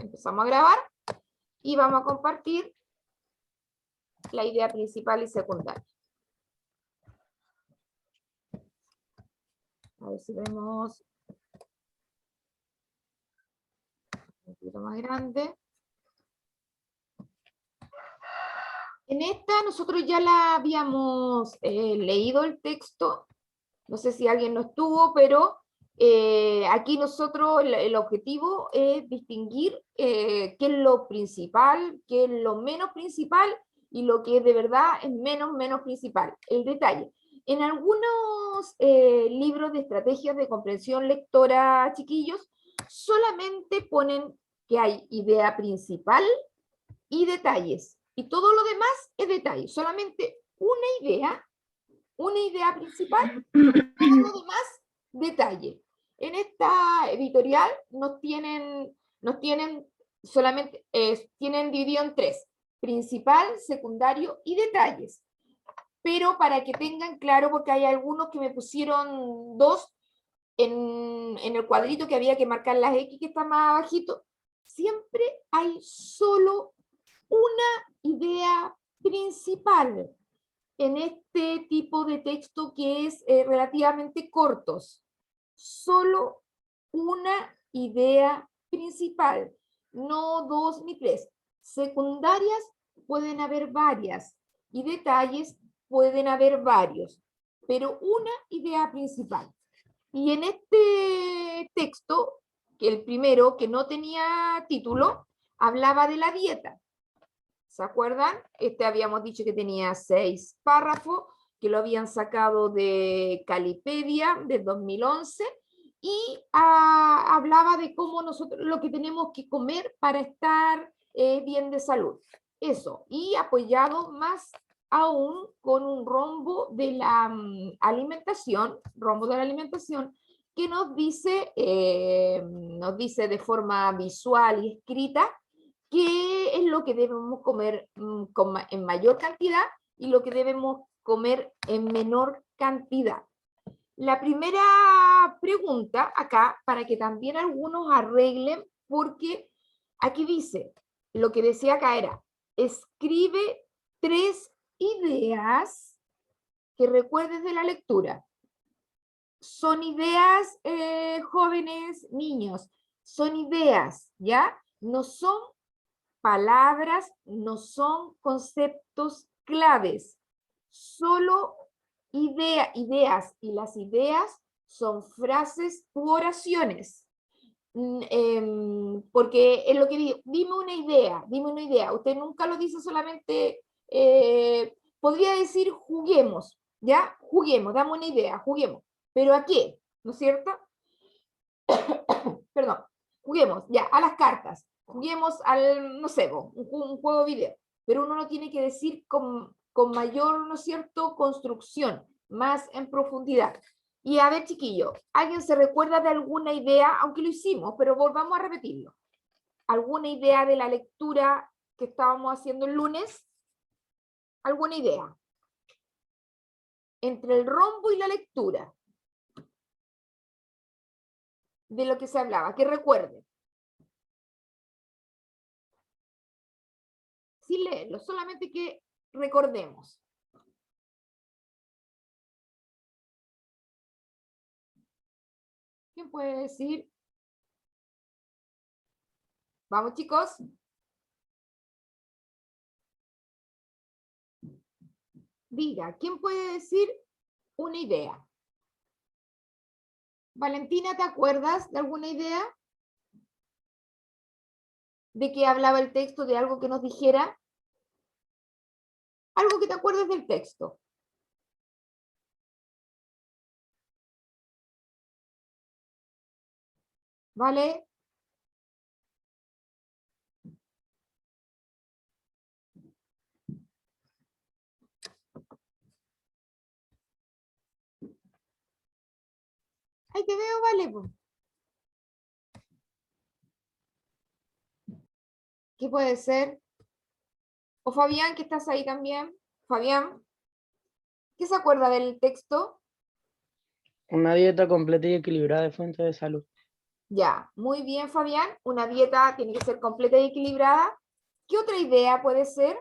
Empezamos a grabar y vamos a compartir la idea principal y secundaria. A ver si vemos un poquito más grande. En esta nosotros ya la habíamos leído el texto. No sé si alguien no estuvo, pero aquí nosotros el objetivo es distinguir qué es lo principal, qué es lo menos principal y lo que de verdad es menos principal. El detalle. En algunos libros de estrategias de comprensión lectora, chiquillos, solamente ponen que hay idea principal y detalles. Y todo lo demás es detalle. Solamente una idea principal, todo lo demás, detalle. En esta editorial nos tienen solamente, tienen dividido en tres: principal, secundario y detalles. Pero para que tengan claro, porque hay algunos que me pusieron dos en el cuadrito que había que marcar las X que está más abajito, siempre hay solo una idea principal en este tipo de texto que es relativamente cortos. Solo una idea principal, no dos ni tres. Secundarias pueden haber varias y detalles pueden haber varios, pero una idea principal. Y en este texto, que el primero, que no tenía título, hablaba de la dieta. ¿Se acuerdan? Este habíamos dicho que tenía 6 párrafos, que lo habían sacado de Calipedia de 2011, y hablaba de cómo nosotros lo que tenemos que comer para estar bien de salud. Eso, y apoyado más aún con un rombo de la alimentación, que nos dice de forma visual y escrita qué es lo que debemos comer en mayor cantidad y lo que debemos comer en menor cantidad. La primera pregunta acá, para que también algunos arreglen, porque aquí dice, lo que decía acá era, escribe 3 ideas que recuerdes de la lectura. Son ideas, jóvenes, niños, son ideas, ¿ya? No son palabras, no son conceptos claves, solo ideas, y las ideas son frases u oraciones. Porque es lo que digo, dime una idea. Usted nunca lo dice solamente, podría decir juguemos, ¿ya? Juguemos, dame una idea, juguemos. ¿Pero a qué? ¿No es cierto? Perdón, juguemos, ya, a las cartas. Juguemos al, no sé, un juego video. Pero uno lo tiene que decir con mayor, ¿no es cierto?, construcción, más en profundidad. Y a ver, chiquillo, ¿alguien se recuerda de alguna idea, aunque lo hicimos, pero volvamos a repetirlo? ¿Alguna idea de la lectura que estábamos haciendo el lunes? ¿Alguna idea? Entre el rombo y la lectura, de lo que se hablaba, que recuerde. Sin leerlo, solamente que recordemos. ¿Quién puede decir? Vamos, chicos. Diga, ¿quién puede decir una idea? Valentina, ¿te acuerdas de alguna idea? ¿De qué hablaba el texto? ¿De algo que nos dijera? Algo que te acuerdes del texto. ¿Vale? Ahí te veo, vale. ¿Qué puede ser? O Fabián, que estás ahí también. Fabián, ¿qué se acuerda del texto? Una dieta completa y equilibrada de fuentes de salud. Ya, muy bien, Fabián. Una dieta tiene que ser completa y equilibrada. ¿Qué otra idea puede ser?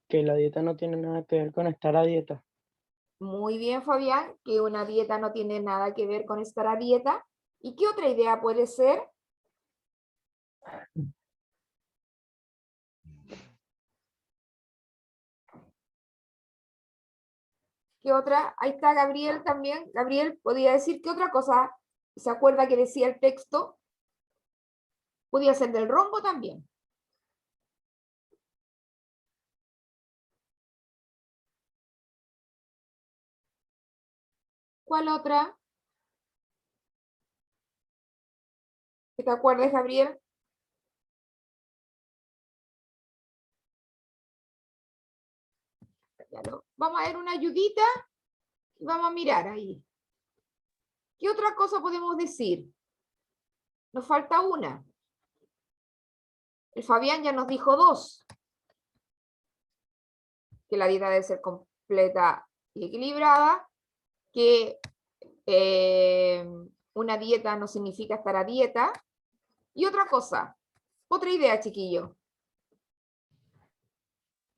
Que la dieta no tiene nada que ver con estar a dieta. Muy bien, Fabián, que una dieta no tiene nada que ver con estar a dieta. ¿Y qué otra idea puede ser? ¿Qué otra? Ahí está Gabriel también. Gabriel, podría decir qué otra cosa se acuerda que decía el texto. Podía ser del rombo también. ¿Cuál otra? ¿Que te acuerdes, Gabriel? Vamos a ver una ayudita y vamos a mirar ahí. ¿Qué otra cosa podemos decir? Nos falta una. El Fabián ya nos dijo dos. Que la dieta debe ser completa y equilibrada, que una dieta no significa estar a dieta. Y otra cosa, otra idea, chiquillo.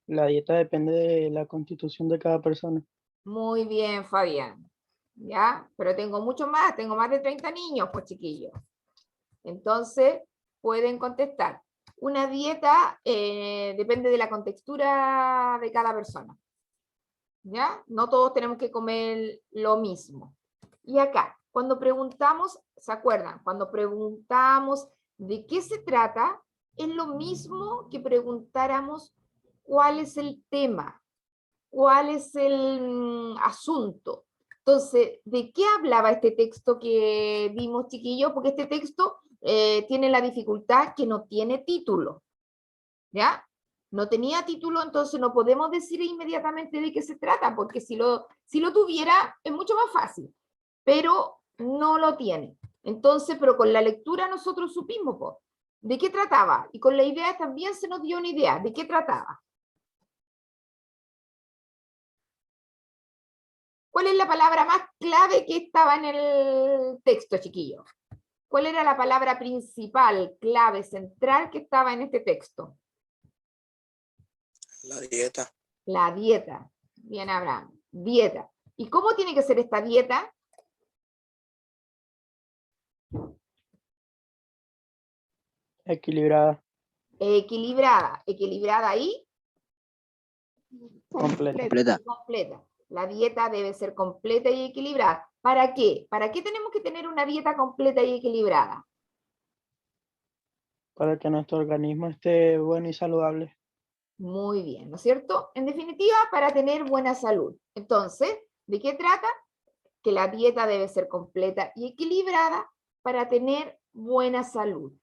La dieta depende de la constitución de cada persona. Muy bien, Fabián. ¿Ya? Pero tengo mucho más, tengo más de 30 niños, pues chiquillos. Entonces, pueden contestar. Una dieta depende de la contextura de cada persona. ¿Ya? No todos tenemos que comer lo mismo. Y acá, cuando preguntamos, ¿se acuerdan? Cuando preguntamos de qué se trata, es lo mismo que preguntáramos cuál es el tema, cuál es el asunto. Entonces, ¿de qué hablaba este texto que vimos, chiquillos? Porque este texto tiene la dificultad que no tiene título, ¿ya? No tenía título, entonces no podemos decir inmediatamente de qué se trata, porque si lo tuviera es mucho más fácil, pero no lo tiene. Entonces, pero con la lectura nosotros supimos po, de qué trataba, y con la idea también se nos dio una idea de qué trataba. ¿Cuál es la palabra más clave que estaba en el texto, chiquillo? ¿Cuál era la palabra principal, clave, central que estaba en este texto? La dieta. La dieta. Bien, Abraham. Dieta. ¿Y cómo tiene que ser esta dieta? Equilibrada, Equilibrada. ¿Equilibrada ahí? completa. Completa. Completa. La dieta debe ser completa y equilibrada. ¿Para qué? ¿Para qué tenemos que tener una dieta completa y equilibrada? Para que nuestro organismo esté bueno y saludable. Muy bien, ¿no es cierto? En definitiva, para tener buena salud. Entonces, ¿de qué trata? Que la dieta debe ser completa y equilibrada para tener buena salud.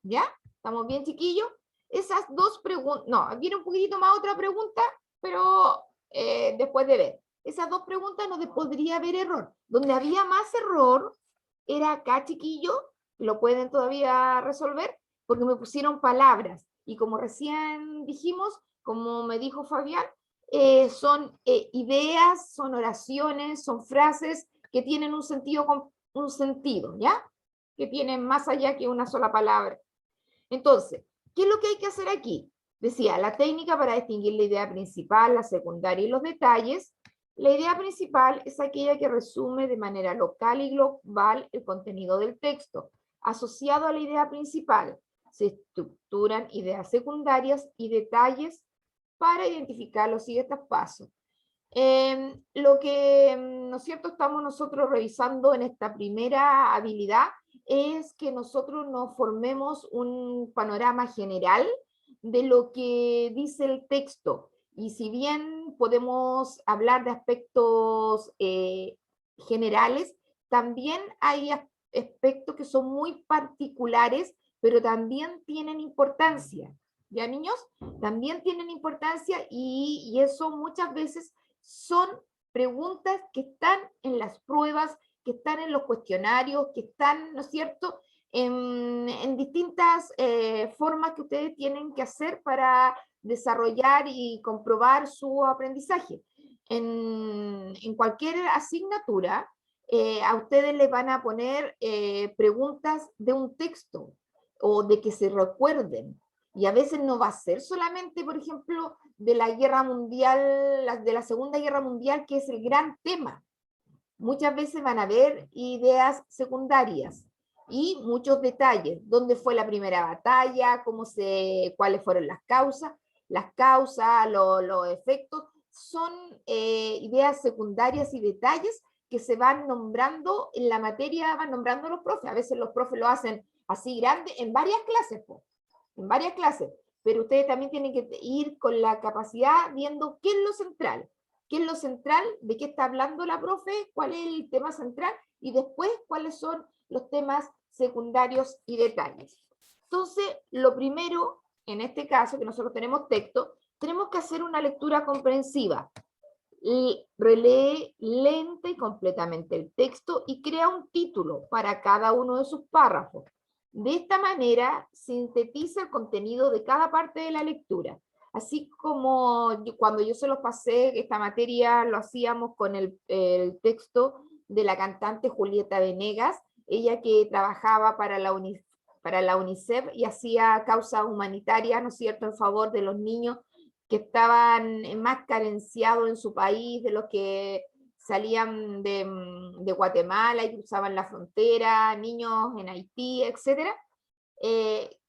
¿Ya? ¿Estamos bien, chiquillos? Esas dos preguntas, no, viene un poquitito más otra pregunta, pero después de ver. Esas dos preguntas no podría haber error. Donde había más error era acá, chiquillo, lo pueden todavía resolver, porque me pusieron palabras. Y como recién dijimos, como me dijo Fabián, son ideas, son oraciones, son frases que tienen un sentido, ¿ya? Que tienen más allá que una sola palabra. Entonces, ¿qué es lo que hay que hacer aquí? Decía, la técnica para distinguir la idea principal, la secundaria y los detalles. La idea principal es aquella que resume de manera local y global el contenido del texto. Asociado a la idea principal, se estructuran ideas secundarias y detalles para identificar los siguientes pasos. Lo que, ¿no es cierto?, estamos nosotros revisando en esta primera habilidad es que nosotros nos formemos un panorama general de lo que dice el texto. Y si bien podemos hablar de aspectos generales, también hay aspectos que son muy particulares, pero también tienen importancia. ¿Ya, niños? También tienen importancia y eso muchas veces son preguntas que están en las pruebas, que están en los cuestionarios, que están, ¿no es cierto?, en distintas formas que ustedes tienen que hacer para desarrollar y comprobar su aprendizaje. En cualquier asignatura, a ustedes les van a poner preguntas de un texto o de que se recuerden. Y a veces no va a ser solamente, por ejemplo, de la guerra mundial, de la Segunda Guerra Mundial, que es el gran tema. Muchas veces van a haber ideas secundarias y muchos detalles. ¿Dónde fue la primera batalla? ¿Cuáles fueron las causas? Las causas, los efectos, son ideas secundarias y detalles que se van nombrando en la materia, van nombrando los profes. A veces los profes lo hacen así grande en varias clases, en varias clases. Pero ustedes también tienen que ir con la capacidad viendo qué es lo central. ¿Qué es lo central? ¿De qué está hablando la profe? ¿Cuál es el tema central? Y después, ¿cuáles son los temas secundarios y detalles? Entonces, lo primero, en este caso, que nosotros tenemos texto, tenemos que hacer una lectura comprensiva. Relee lenta y completamente el texto y crea un título para cada uno de sus párrafos. De esta manera, sintetiza el contenido de cada parte de la lectura. Así como cuando yo se los pasé, esta materia lo hacíamos con el texto de la cantante Julieta Venegas, ella que trabajaba para la UNICEF y hacía causa humanitaria, ¿no es cierto?, en favor de los niños que estaban más carenciados en su país, de los que salían de Guatemala y cruzaban la frontera, niños en Haití, etc.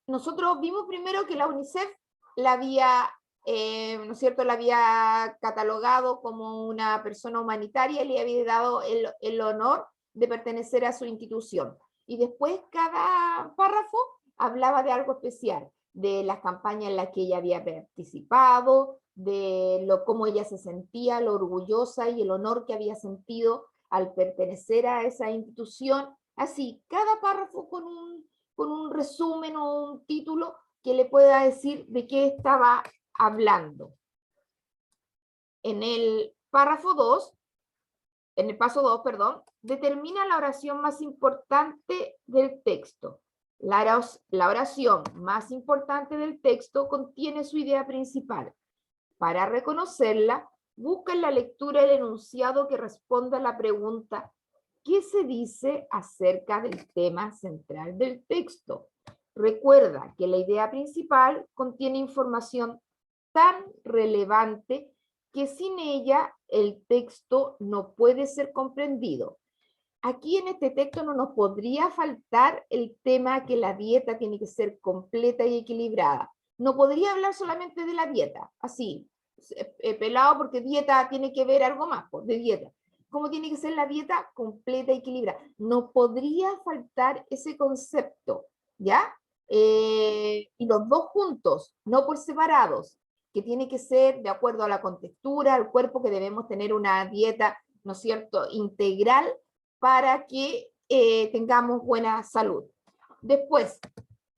Nosotros vimos primero que la UNICEF la había, ¿no es cierto?, la había catalogado como una persona humanitaria y le había dado el honor de pertenecer a su institución. Y después cada párrafo hablaba de algo especial, de las campañas en las que ella había participado, de cómo ella se sentía, lo orgullosa y el honor que había sentido al pertenecer a esa institución. Así, cada párrafo con un resumen o un título que le pueda decir de qué estaba hablando. En el párrafo 2, en el paso 2, perdón, determina la oración más importante del texto. La oración más importante del texto contiene su idea principal. Para reconocerla, busca en la lectura el enunciado que responda a la pregunta ¿qué se dice acerca del tema central del texto? Recuerda que la idea principal contiene información tan relevante que sin ella el texto no puede ser comprendido. Aquí en este texto no nos podría faltar el tema que la dieta tiene que ser completa y equilibrada. No podría hablar solamente de la dieta, así, pelado, porque dieta tiene que ver algo más, pues, de dieta. ¿Cómo tiene que ser la dieta completa y equilibrada? No podría faltar ese concepto, ¿ya? Y los dos juntos, no por separados, que tiene que ser de acuerdo a la contextura, al cuerpo, que debemos tener una dieta, ¿no es cierto?, integral, para que tengamos buena salud. Después,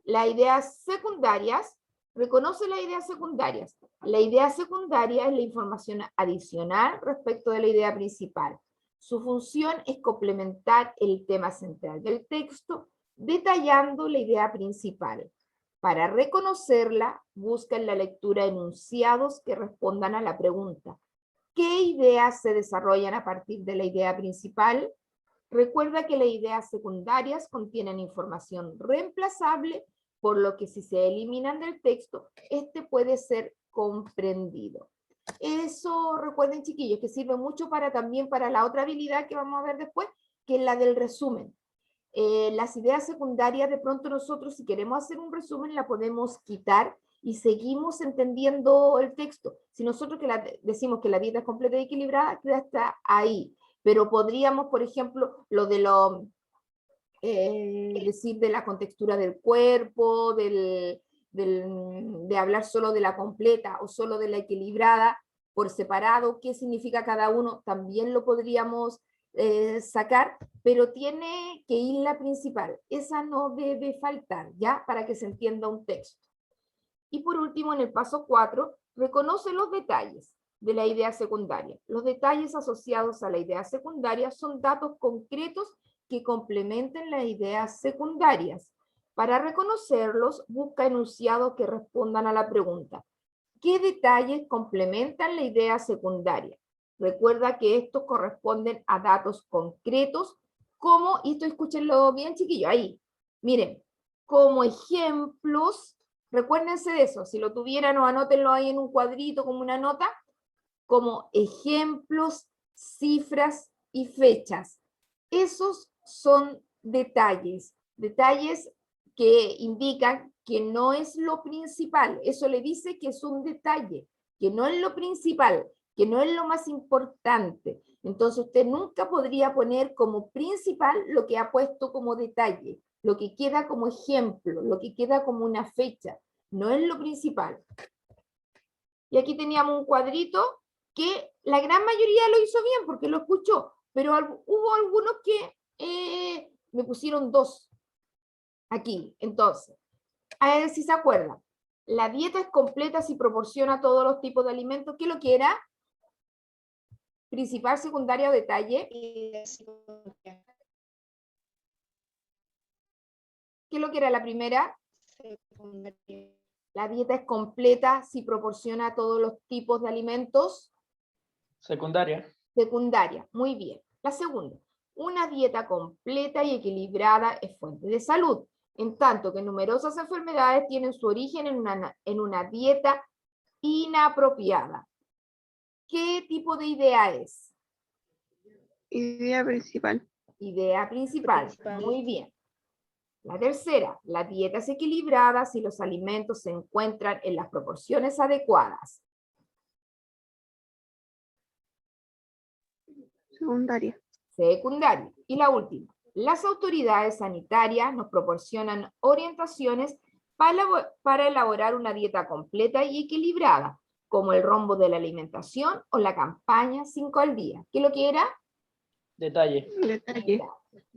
las ideas secundarias, reconoce las ideas secundarias. La idea secundaria es la información adicional respecto de la idea principal. Su función es complementar el tema central del texto, detallando la idea principal. Para reconocerla, busca en la lectura enunciados que respondan a la pregunta: ¿qué ideas se desarrollan a partir de la idea principal? Recuerda que las ideas secundarias contienen información reemplazable, por lo que si se eliminan del texto, este puede ser comprendido. Eso, recuerden, chiquillos, que sirve mucho también para la otra habilidad que vamos a ver después, que es la del resumen. Las ideas secundarias, de pronto nosotros, si queremos hacer un resumen, la podemos quitar y seguimos entendiendo el texto. Si nosotros decimos que la dieta es completa y equilibrada, queda hasta ahí. Pero podríamos, por ejemplo, decir de la contextura del cuerpo, de hablar solo de la completa o solo de la equilibrada por separado, qué significa cada uno, también lo podríamos sacar, pero tiene que ir la principal. Esa no debe faltar, ¿ya? Para que se entienda un texto. Y por último, en el paso 4, reconoce los detalles de la idea secundaria. Los detalles asociados a la idea secundaria son datos concretos que complementen las ideas secundarias. Para reconocerlos, busca enunciados que respondan a la pregunta: ¿qué detalles complementan la idea secundaria? Recuerda que estos corresponden a datos concretos, como, y esto escúchenlo bien, chiquillos, ahí, miren, como ejemplos, recuérdense de eso, si lo tuvieran o anótenlo ahí en un cuadrito como una nota, como ejemplos, cifras y fechas. Esos son detalles, detalles que indican que no es lo principal. Eso le dice que es un detalle, que no es lo principal, que no es lo más importante. Entonces usted nunca podría poner como principal lo que ha puesto como detalle, lo que queda como ejemplo, lo que queda como una fecha. No es lo principal. Y aquí teníamos un cuadrito que la gran mayoría lo hizo bien porque lo escuchó, pero hubo algunos que me pusieron 2 aquí. Entonces, a ver si se acuerdan. La dieta es completa si proporciona todos los tipos de alimentos. ¿Qué es lo que era? Principal, secundaria o detalle. ¿Qué es lo que era la primera? Secundaria. La dieta es completa si proporciona todos los tipos de alimentos. Secundaria. Secundaria, muy bien. La segunda, una dieta completa y equilibrada es fuente de salud, en tanto que numerosas enfermedades tienen su origen en una dieta inapropiada. ¿Qué tipo de idea es? Idea principal. Idea principal, muy bien. La tercera, la dieta es equilibrada si los alimentos se encuentran en las proporciones adecuadas. Secundaria. Secundaria. Y la última, las autoridades sanitarias nos proporcionan orientaciones para elaborar una dieta completa y equilibrada, como el rombo de la alimentación o la campaña 5 al día. ¿Qué es lo que era? Detalle. Detalle.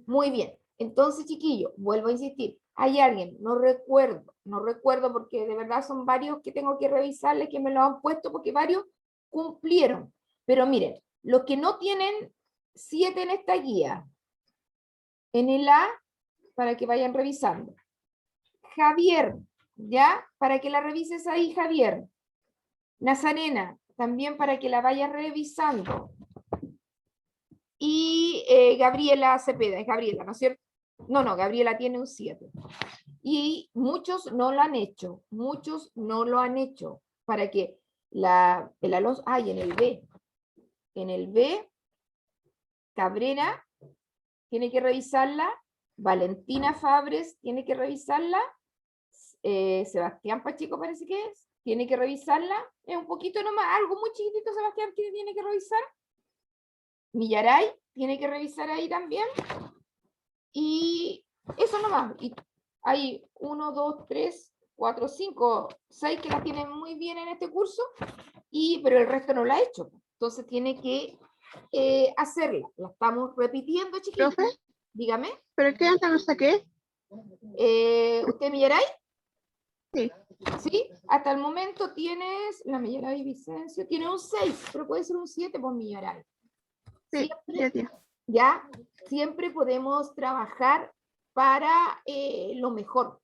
Muy bien. Entonces, chiquillos, vuelvo a insistir. Hay alguien, no recuerdo porque de verdad son varios que tengo que revisarles que me lo han puesto porque varios cumplieron. Pero miren, los que no tienen 7 en esta guía, en el A, para que vayan revisando. Javier, ¿ya? Para que la revises ahí, Javier. Nazarena, también para que la vayas revisando. Y Gabriela Cepeda, es Gabriela, ¿no es cierto? No, Gabriela tiene un 7. Y muchos no lo han hecho, para que el Alonso, en el B, Cabrera tiene que revisarla, Valentina Fabres tiene que revisarla, Sebastián Pacheco parece que es, tiene que revisarla, es un poquito nomás, algo muy chiquitito Sebastián que tiene que revisar, Millaray tiene que revisar ahí también, y eso nomás, y hay 1, 2, 3, 4, 5, 6 que las tienen muy bien en este curso, pero el resto no la ha hecho, entonces tiene que hacerla, la estamos repitiendo, chiquillos. ¿Profe? Dígame. ¿Pero qué antes lo saqué? ¿Usted Millaray? Sí. ¿Sí? Hasta el momento tienes, la Millaray Vicencio, tiene un 6, pero puede ser un 7 por Millaray. Sí, Ya, siempre podemos trabajar para lo mejor,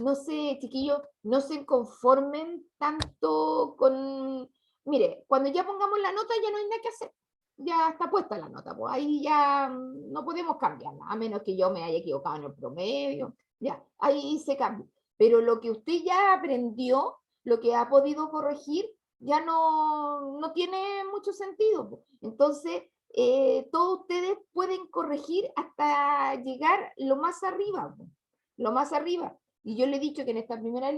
No sé, chiquillos, no se conformen tanto con... Mire, cuando ya pongamos la nota ya no hay nada que hacer. Ya está puesta la nota, pues ahí ya no podemos cambiarla, a menos que yo me haya equivocado en el promedio. Ya, ahí se cambia. Pero lo que usted ya aprendió, lo que ha podido corregir, ya no tiene mucho sentido, pues. Entonces, todos ustedes pueden corregir hasta llegar lo más arriba, pues. Lo más arriba. Y yo le he dicho que en esta primera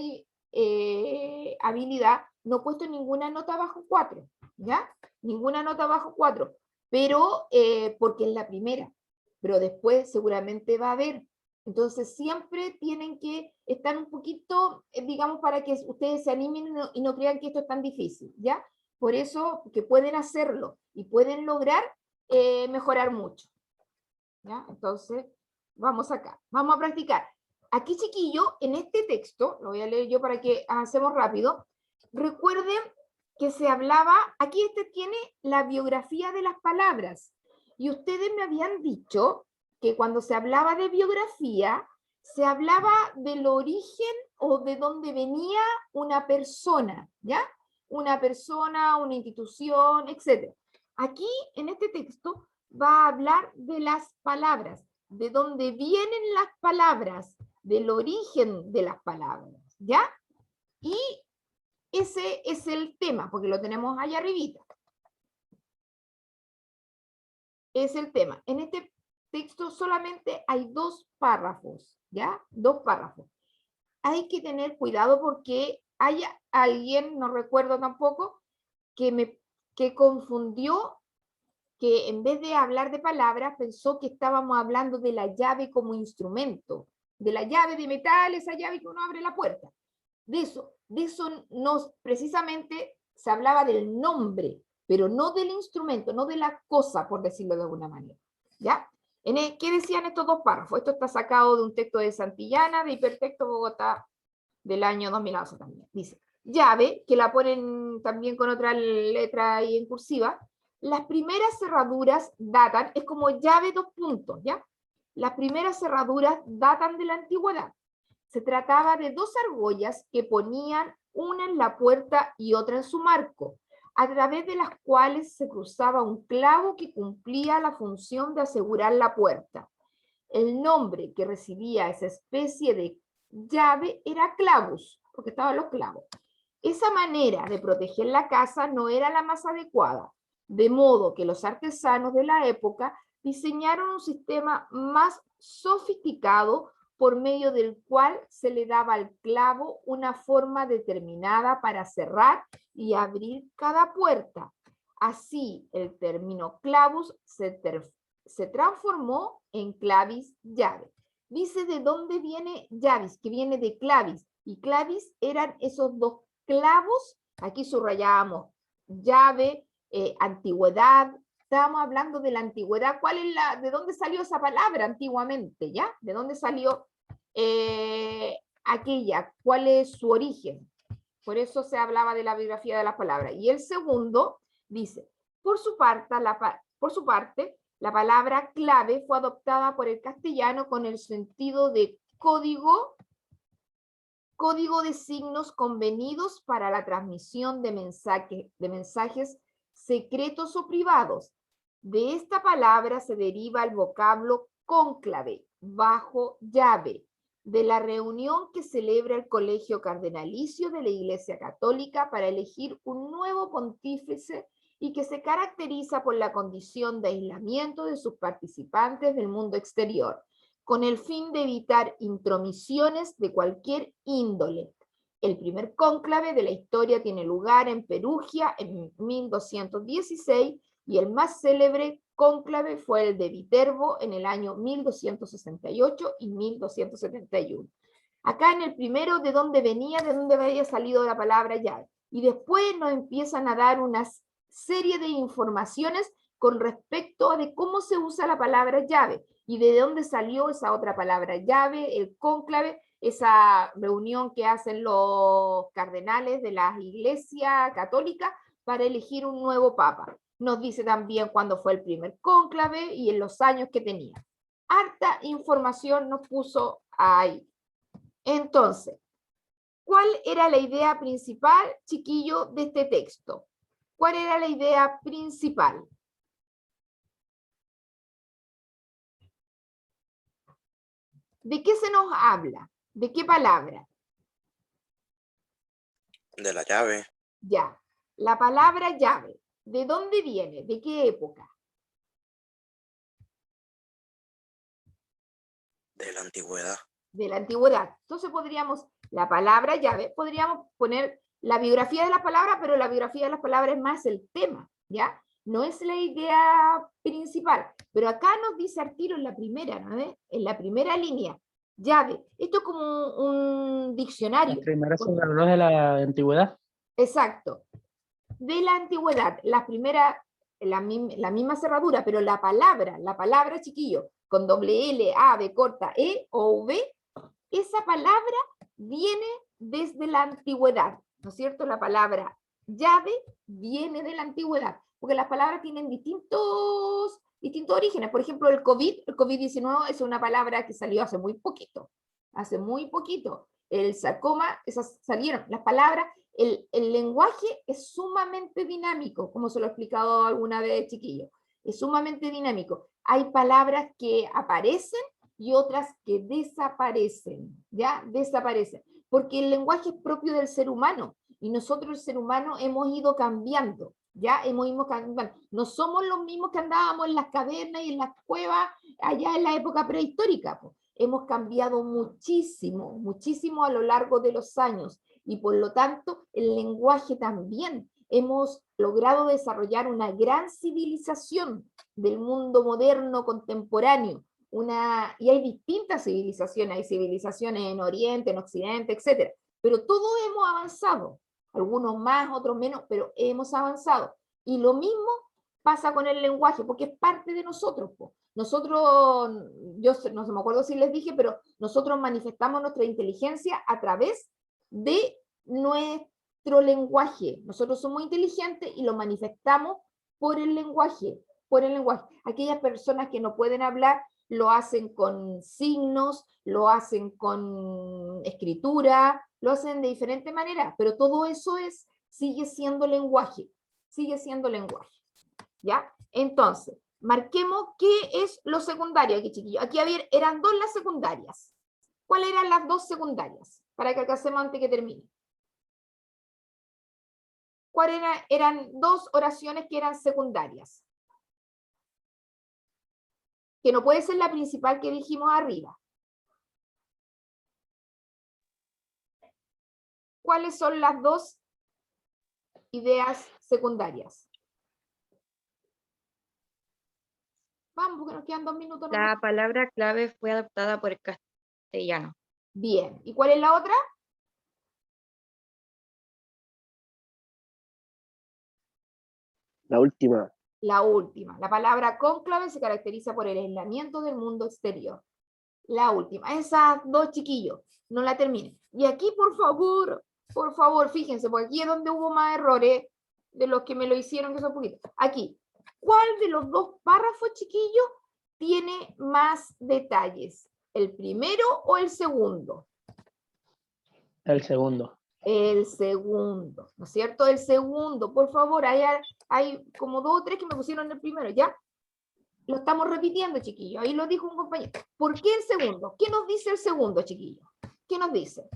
habilidad no he puesto ninguna nota bajo 4, ¿ya? Ninguna nota bajo 4, pero porque es la primera, pero después seguramente va a haber. Entonces siempre tienen que estar un poquito, digamos, para que ustedes se animen y no crean que esto es tan difícil, ¿ya? Por eso que pueden hacerlo y pueden lograr mejorar mucho, ¿ya? Entonces, vamos acá, vamos a practicar. Aquí, chiquillo, en este texto, lo voy a leer yo para que avancemos rápido, recuerden que se hablaba, aquí tiene la biografía de las palabras, y ustedes me habían dicho que cuando se hablaba de biografía, se hablaba del origen o de dónde venía una persona, ¿ya? una persona, una institución, etc. Aquí, en este texto, va a hablar de las palabras, de dónde vienen las palabras, del origen de las palabras, ¿ya? Y ese es el tema, porque lo tenemos allá arribita. Es el tema. En este texto solamente hay 2 párrafos, ¿ya? 2 párrafos. Hay que tener cuidado porque hay alguien, no recuerdo tampoco, que confundió, que en vez de hablar de palabras, pensó que estábamos hablando de la llave como instrumento, de la llave de metal, esa llave que uno abre la puerta. De eso no, precisamente se hablaba del nombre, pero no del instrumento, no de la cosa, por decirlo de alguna manera. ¿Ya? ¿Qué decían estos 2 párrafos? Esto está sacado de un texto de Santillana, de Hipertexto Bogotá, del año 2011 también. Dice, llave, que la ponen también con otra letra ahí en cursiva, las primeras cerraduras datan, es como llave 2 puntos, ¿ya? Las primeras cerraduras datan de la antigüedad. Se trataba de 2 argollas que ponían una en la puerta y otra en su marco, a través de las cuales se cruzaba un clavo que cumplía la función de asegurar la puerta. El nombre que recibía esa especie de llave era clavus, porque estaban los clavos. Esa manera de proteger la casa no era la más adecuada, de modo que los artesanos de la época diseñaron un sistema más sofisticado por medio del cual se le daba al clavo una forma determinada para cerrar y abrir cada puerta. Así, el término clavus se transformó en clavis llave. Dice de dónde viene llavis, que viene de clavis, y clavis eran esos 2 clavos, aquí subrayábamos llave, antigüedad, estábamos hablando de la antigüedad, ¿de dónde salió esa palabra antiguamente, ya? ¿De dónde salió aquella? ¿Cuál es su origen? Por eso se hablaba de la biografía de las palabras. Y el segundo dice, por su parte, la palabra clave fue adoptada por el castellano con el sentido de código de signos convenidos para la transmisión de mensajes secretos o privados. De esta palabra se deriva el vocablo cónclave, bajo llave, de la reunión que celebra el Colegio Cardenalicio de la Iglesia Católica para elegir un nuevo pontífice y que se caracteriza por la condición de aislamiento de sus participantes del mundo exterior, con el fin de evitar intromisiones de cualquier índole. El primer cónclave de la historia tiene lugar en Perugia en 1216 y el más célebre cónclave fue el de Viterbo en el año 1268 y 1271. Acá en el primero, de dónde había salido la palabra llave. Y después nos empiezan a dar una serie de informaciones con respecto a de cómo se usa la palabra llave y de dónde salió esa otra palabra llave, el cónclave, esa reunión que hacen los cardenales de la Iglesia Católica para elegir un nuevo papa. Nos dice también cuándo fue el primer cónclave y en los años que tenía. Harta información nos puso ahí. Entonces, ¿cuál era la idea principal, chiquillo, de este texto? ¿Cuál era la idea principal? ¿De qué se nos habla? ¿De qué palabra? De la llave. Ya, la palabra llave. ¿De dónde viene? ¿De qué época? De la antigüedad. De la antigüedad. Entonces la palabra llave, podríamos poner la biografía de las palabras, pero la biografía de las palabras es más el tema, ¿ya? No es la idea principal. Pero acá nos dice al tiro en la primera, ¿no? En la primera línea, llave. Esto es como un diccionario. Las primeras cerraduras de la antigüedad. Exacto. De la antigüedad, la misma cerradura, pero la palabra, chiquillo, con doble L, A, B corta, E o V, esa palabra viene desde la antigüedad, ¿no es cierto? La palabra llave viene de la antigüedad, porque las palabras tienen distintos orígenes. Por ejemplo, el COVID-19 es una palabra que salió hace muy poquito. El sarcoma, esas salieron. Las palabras el lenguaje es sumamente dinámico, como se lo he explicado alguna vez, chiquillos. Es sumamente dinámico. Hay palabras que aparecen y otras que desaparecen, ¿ya? Desaparecen. Porque el lenguaje es propio del ser humano y nosotros, el ser humano, hemos ido cambiando, ¿ya? Hemos ido cambiando. No somos los mismos que andábamos en las cavernas y en las cuevas allá en la época prehistórica, pues. Hemos cambiado muchísimo, muchísimo a lo largo de los años y por lo tanto el lenguaje también. Hemos logrado desarrollar una gran civilización del mundo moderno contemporáneo. Y hay distintas civilizaciones, hay civilizaciones en Oriente, en Occidente, etc. Pero todos hemos avanzado, algunos más, otros menos, pero hemos avanzado. Y lo mismo pasa con el lenguaje, porque es parte de nosotros. Nosotros, yo no me acuerdo si les dije, pero nosotros manifestamos nuestra inteligencia a través de nuestro lenguaje. Nosotros somos inteligentes y lo manifestamos por el lenguaje, por el lenguaje. Aquellas personas que no pueden hablar lo hacen con signos, lo hacen con escritura, lo hacen de diferentes maneras, pero todo eso sigue siendo lenguaje, sigue siendo lenguaje, ¿ya? Entonces, marquemos qué es lo secundario aquí, chiquillos. Aquí eran 2 las secundarias. ¿Cuáles eran las 2 secundarias? Para que alcancemos antes que termine. ¿Cuáles eran 2 oraciones que eran secundarias? Que no puede ser la principal que dijimos arriba. ¿Cuáles son las 2 ideas secundarias? Vamos, porque nos quedan 2 minutos. La palabra clave fue adoptada por el castellano. Bien. ¿Y cuál es la otra? La última. La última. La palabra cónclave se caracteriza por el aislamiento del mundo exterior. La última. Esas 2, chiquillos, no la terminen. Y aquí, por favor, fíjense, porque aquí es donde hubo más errores de los que me lo hicieron, que son poquitos. Aquí. ¿Cuál de los 2 párrafos, chiquillos, tiene más detalles? ¿El primero o el segundo? El segundo. El segundo, ¿no es cierto? El segundo, por favor, hay como 2 o 3 que me pusieron el primero, ¿ya? Lo estamos repitiendo, chiquillos, ahí lo dijo un compañero. ¿Por qué el segundo? ¿Qué nos dice el segundo, chiquillos? ¿Qué nos dice?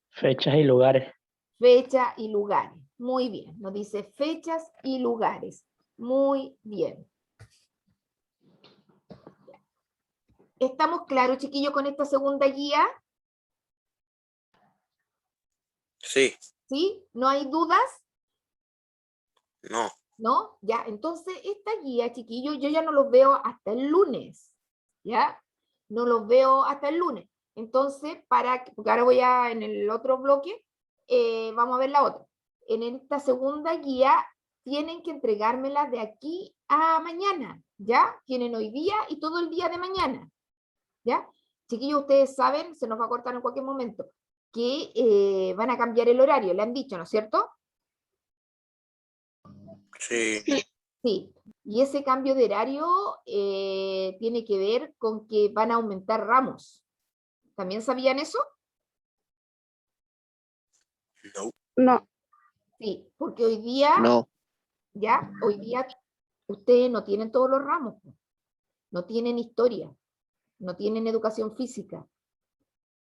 Fechas y lugares. Fecha y lugares, muy bien, nos dice fechas y lugares, muy bien. ¿Estamos claros, chiquillos, con esta segunda guía? Sí, ¿Sí? ¿No hay dudas? no. ¿No? Ya, entonces esta guía, chiquillos, yo ya no los veo hasta el lunes, ¿ya? No los veo hasta el lunes. Entonces, porque ahora voy en el otro bloque, vamos a ver la otra. En esta segunda guía tienen que entregármela de aquí a mañana, ¿ya? Tienen hoy día y todo el día de mañana, ¿ya? Chiquillos, ustedes saben, se nos va a cortar en cualquier momento, que van a cambiar el horario, le han dicho, ¿no es cierto? Sí, Sí, y ese cambio de horario tiene que ver con que van a aumentar ramos. ¿También sabían eso? no. No, Sí, porque hoy día, No. ya, hoy día ustedes no tienen todos los ramos, no tienen historia, no tienen educación física.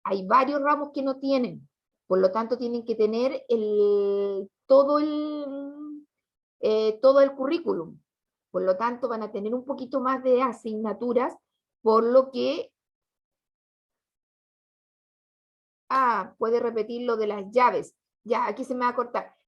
Hay varios ramos que no tienen, por lo tanto tienen que tener todo el currículum. Por lo tanto, van a tener un poquito más de asignaturas, por lo que... puede repetir lo de las llaves. Ya, aquí se me va a cortar.